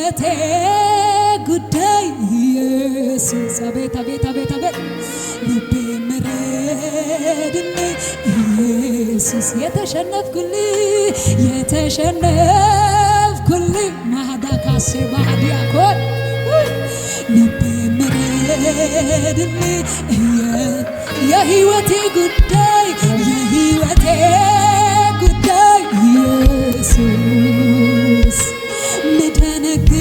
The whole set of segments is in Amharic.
የህይወቴ ጉዳይ ኢየሱስ አቤት አቤት አቤት አቤት ልቤ ምረድልኝ ኢየሱስ የተሸነፍኩልህ ማዳካሴ ባዲያኮን ልቤ ምረድልኝ የህይወቴ ጉዳይ ኢየሱስ ምደነግጥልኝ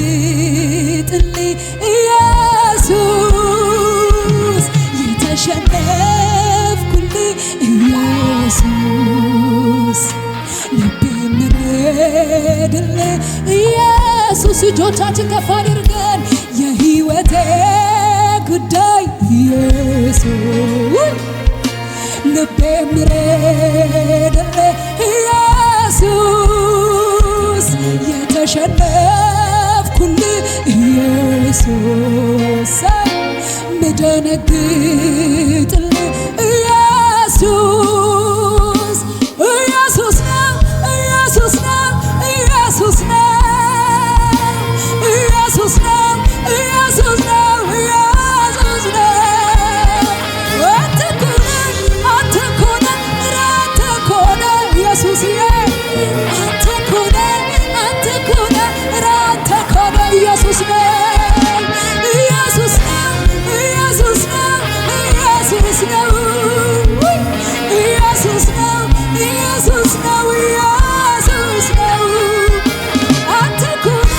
ኢየሱስ የተሸነፍኩልህ ኢየሱስ ልቤ ምረድልኝ ኢየሱስ እጆቻችን ከፍ አድርገን የህይወቴ ጉዳይ ኢየሱስ ልቤ ምረድልኝ ኢየሱስ የተሸነፍኩልህ ኢየሱስ ምደነግጥልህ ኢየሱስ ኢየሱስ ነው ኢየሱስ ነው ኢየሱስ ነው ኢየሱስ ነው ኢየሱስ ነው ኢየሱስ ነው አንተ ኮነ ኢየሱስዬ አንተ ኮነ ኢየሱስ ነው ኢየሱስ ነው ኢየሱስ ነው ኢየሱስ ነው ኢየሱስ ነው ኢየሱስ ነው ኢየሱስ ነው አንተ ኮነ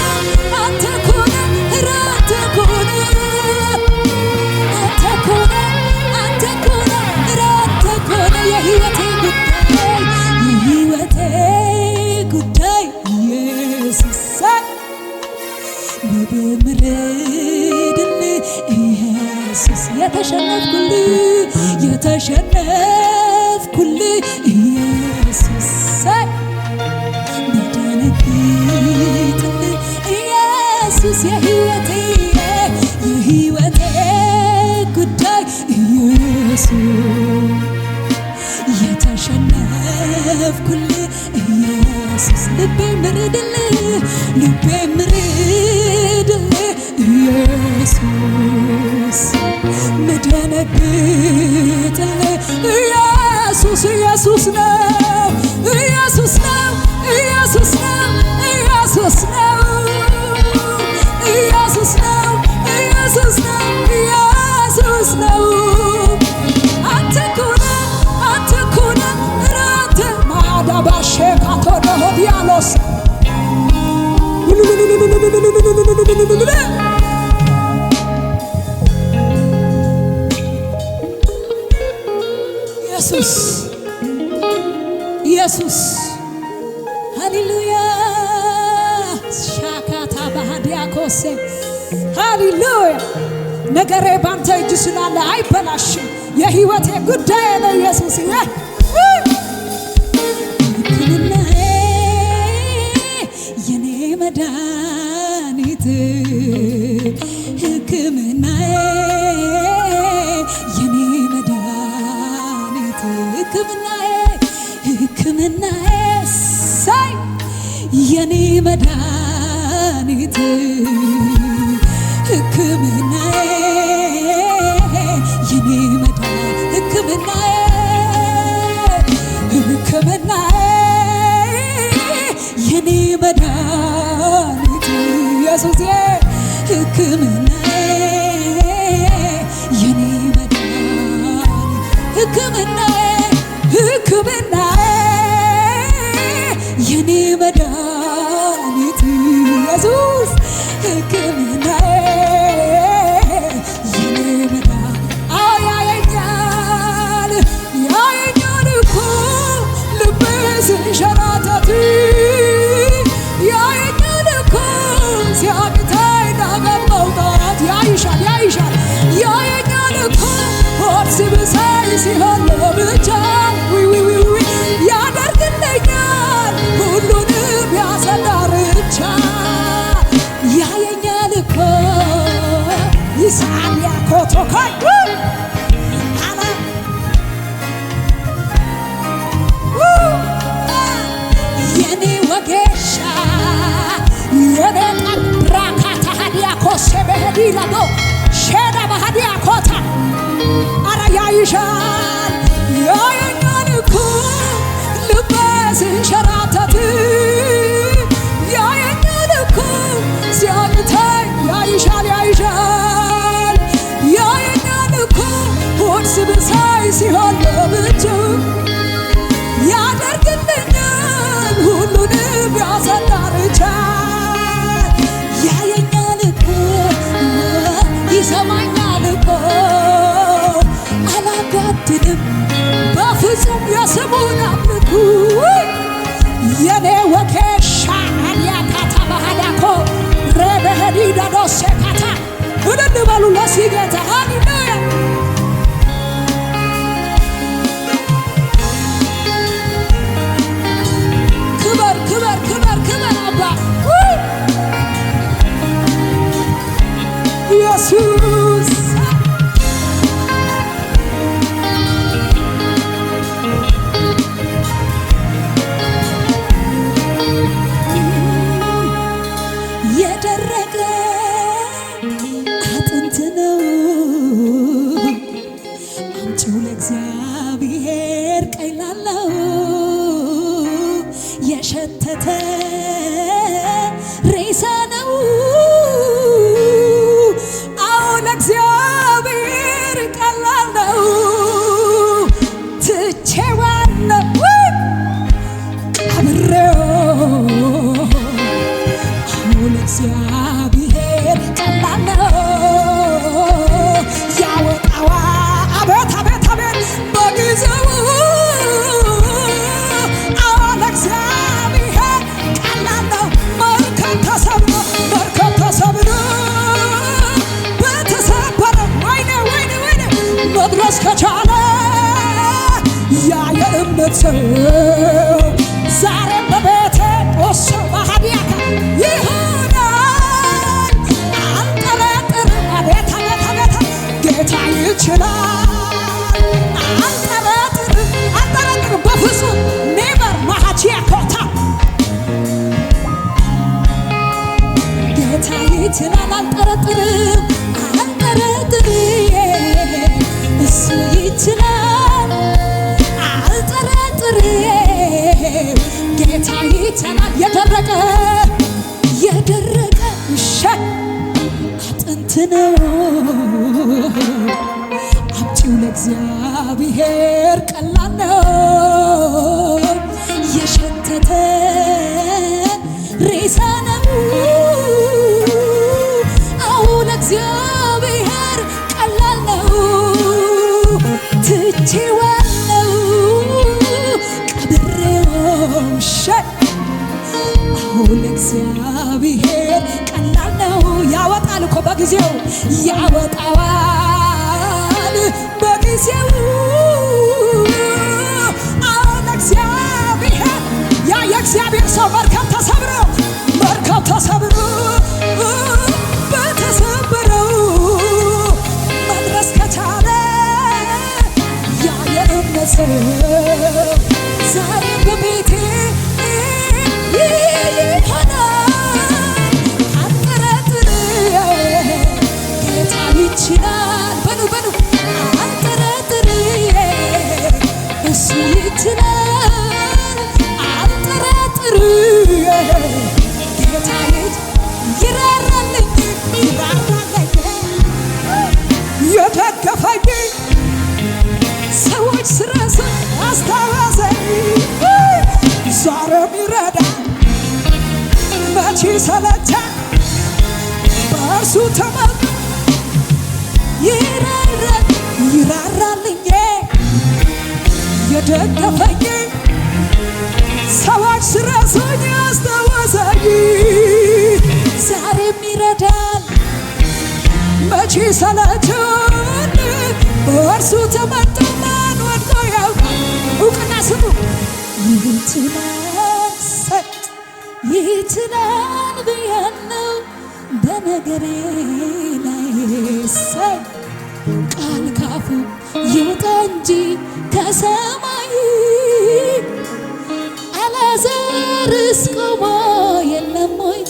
አንተ ኮነ የህይወቴ ጉዳይ ኢየሱስ ልቤ ምረድልኝ ኢየሱስ የተሸነፍኩልህ ኢየሱስ ምደነግጥልህ ኢየሱስ የህይወቴ ጉዳይ ኢየሱስ የተሸነፍኩልህ ኢየሱስ ልቤ ምረድልህ ኢየሱስ ምደነግጥልህ ኢየሱስ ኢየሱስ ነው ኢየሱስ ነው ኢየሱስ ነው ኢየሱስ ነው ኢየሱስ ነው ኢየሱስ ነው ኢየሱስ ነው አንተ ኮነ ራተ ማዳባሼ ካቶዶ ዲያሎስ ኢየሱስ ሃሌሉያ ሻካታ ባህዲያኮሴ ሃሌሉያ ነገሬ ባንተ እጅ ስላለ አይበላሽም የህይወቴ ጉዳይ ነው ኢየሱስ የኔ መድኃኒት ሕክምናዬ የኔ መድኃኒት ሕክምናዬ ሳይ የኔ መድኃኒት ሕክምናዬ የኔ መድኃኒት ሕክምናዬ የኔ መድኃኒት ኢየሱስ ሕክምናዬ የኔ መድኃኒት ሕክምናዬ የኔ መድኃኒት ኢየሱስ ሕክምናዬ የኔ መድኃኒት ያየኛል እኮ ልቤ ሲንሸራተት ያየኛል እኮ ሲያቅተኝ ዳገት መውጣት ያይሻል ያየኛል እኮ ሆድ ሲብሰኝ ሲሆን ለብቻ ያደርግልኛል ሁሉንም ያሰዳርቻ ያየኛል እኮ የኔ ወኬሻ አዲያታታ ባህዳኮ ረበህዲ ዳዶሴ ካታ እልል በሉ ለዚህ ጌታ ሃሌሉያ ክበር ክበር ክበር ክበር አባ ኢየሱስ የደረቀ አጥንት ነው አምጪው ለእግዚአብሔር ቀይ ላለው የሸተተ ሬሳ ነው አዎ ለእግዚአብሔር ቀላል ነው ትቼዋለሁ ቀብሬው ለእግዚአብሔር ቀላል ነው ያወጣዋ አቤት አቤት አቤት በጊዜው አዎ ለእግዚአብሔር ቀላል ነው መርከብ ተሰብሮ በተሰበረ ወይኔ ወይኔ ወይኔ መድረስ ከቻለ ያ የእምነት ሰው ዛሬም በቤቴ ኦሶ ባህዲያካ ይሆናል አልጠራጥርም አቤት አቤት አቤት ጌታ ይችላል አልጠራጥርም በፍጹም ኔቨር ማሃቺያ ኮታ ጌታ ይችላል አልጠራጥርም እሱ ይችላል አልጠራጥርም ጌታ ይችላል የደረቀ እሸት አጥንት ነው አምጪው ለእግዚአብሔር ቀላል ነው የሸተተ ሬሳ ነው አዎ ለእግዚአብሔር ቀላል ነው ትቼዋለሁ ቀብሬው ሸት አዎ ለእግዚአብሔር ቀላል ነው ያወጣል እኮ በጊዜው ያወጣዋል በጊዜው አዎ ለእግዚአብሔር ያ የእግዚአብሔር ሰው መርከብ ተሰብሮ በተሰበረው መድረስ ከቻለ ያ የእምነት ሰው ዛሬ በቤቴ ይችላል በሉ አልጠራጥር እሱ ይችላል አልጠራጥር ጌታ ይራራልኝ የደገፈኝ ሰዎች ስረሱ አስታወሰኝ ዛሬም ይረዳ መቼ ሰለቸ በእርሱ ተመልቶ ይራራልኝ የደገፈኝ ሰዎች ስረሱኝ አስታወሰኝ ዛሬም ይረዳል መቼ ሰለቸን በእርሱ ተመርጦ ማን ወድቆ ያውቃል እውቅና ስሙ ይችላል ብያለሁ በነገሬ ላይ ሳይ ቃል ካፉ ይውጣ እንጂ ከሰማይ አልዓዛርስ ቆሞ የለም ወይ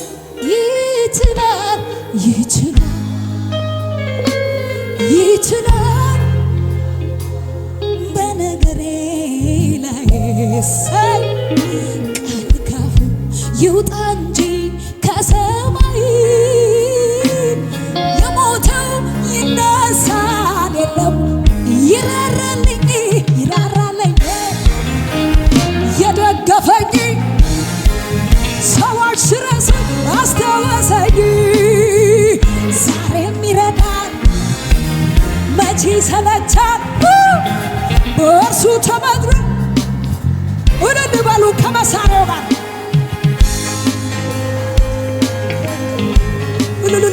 ይችላል በነገሬ ላይ ሳይ ቃል ካፉ ይውጣ እንጂ ከሰማይ የሞተው ይነሳል የለም ይራራልኝ የደገፈኝ ሰዎች ስረሱ አስታወሰኝ ዛሬም ይረዳል መቼ ሰለቻል በእርሱ ተመድሮ ወደ እልል በሉ ከመሳሪያው ጋር እልል